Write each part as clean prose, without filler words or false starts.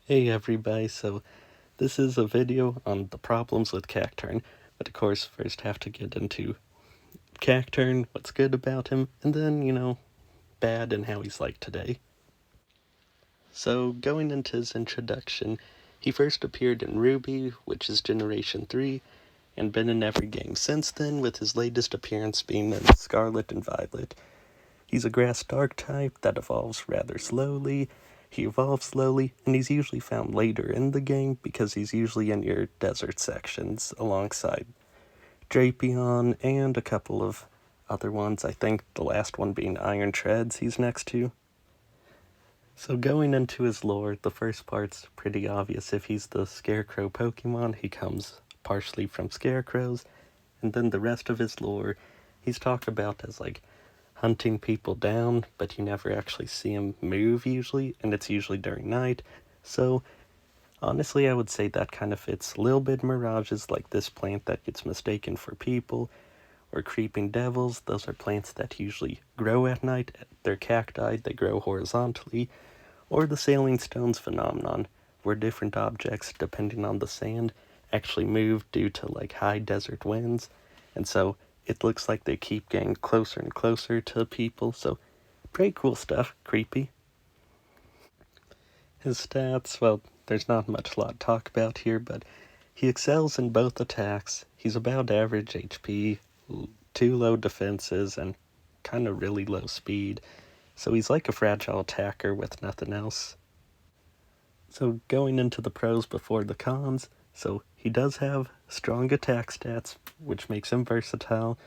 Hey everybody, so this is a video on the problems with Cacturne, but of course first have to get into Cacturne, what's good about him, and then, bad and how he's like today. So going into his introduction, he first appeared in Ruby, which is Generation 3, and been in every game since then, with his latest appearance being in Scarlet and Violet. He's a grass dark type that evolves rather slowly. He evolves slowly, and he's usually found later in the game because he's usually in your desert sections alongside Drapion and a couple of other ones. I think the last one being Iron Treads he's next to. So going into his lore, the first part's pretty obvious. If he's the Scarecrow Pokemon, he comes partially from Scarecrows, and then the rest of his lore, he's talked about as like hunting people down, but you never actually see him move usually, and it's usually during night. So honestly, I would say that kind of fits. A little bit mirages, like this plant that gets mistaken for people, or creeping devils. Those are plants that usually grow at night. They're cacti, they grow horizontally. Or the sailing stones phenomenon, where different objects, depending on the sand, actually move due to like high desert winds. And so it looks like they keep getting closer and closer to people. So pretty cool stuff. Creepy. His stats, well, there's not much lot to talk about here, but he excels in both attacks. He's about average HP, too low defenses, and kind of really low speed. So he's like a fragile attacker with nothing else. So going into the pros before the cons, so he does have strong attack stats, which makes him versatile.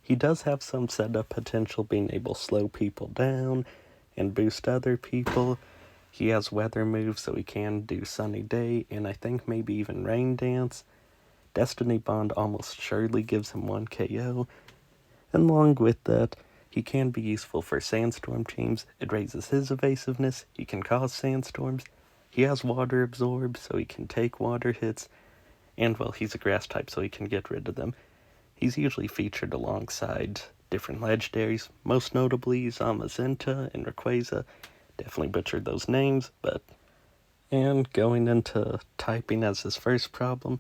He does have some setup potential, being able to slow people down and boost other people. He has weather moves, so he can do Sunny Day, and I think maybe even Rain Dance. Destiny Bond almost surely gives him 1 KO. And along with that, he can be useful for sandstorm teams. It raises his evasiveness, he can cause sandstorms. He has water absorb, so he can take water hits. And, well, he's a grass type, so he can get rid of them. He's usually featured alongside different legendaries, most notably Zamazenta and Rayquaza. Definitely butchered those names, but... And going into typing as his first problem,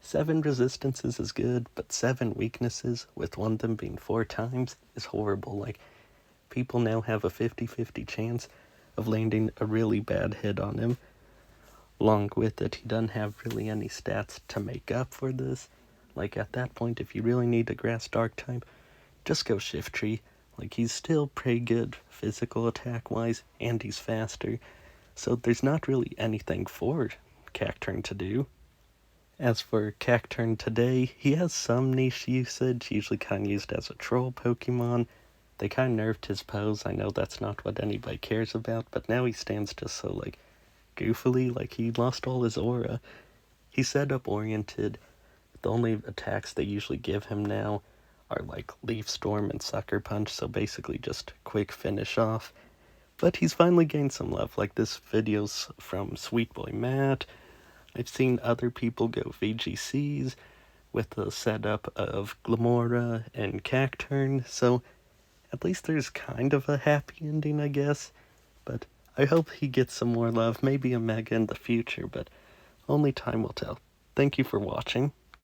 7 resistances is good, but 7 weaknesses, with one of them being 4 times, is horrible. Like, people now have a 50-50 chance of landing a really bad hit on him. Along with it, he doesn't have really any stats to make up for this. Like, at that point, if you really need a grass dark type, just go Shiftry. Like, he's still pretty good physical attack-wise, and he's faster. So there's not really anything for Cacturne to do. As for Cacturne today, he has some niche usage, usually kind of used as a troll Pokemon. They kind of nerfed his pose. I know that's not what anybody cares about, but now he stands just so, like, goofily, like he lost all his aura. He's setup oriented. The only attacks they usually give him now are like Leaf Storm and Sucker Punch, so basically just quick finish off. But he's finally gained some love. Like, this video's from Sweet Boy Matt. I've seen other people go VGCs with the setup of Glamora and Cacturne, so at least there's kind of a happy ending, I guess. But I hope he gets some more love, maybe a Mega in the future, but only time will tell. Thank you for watching.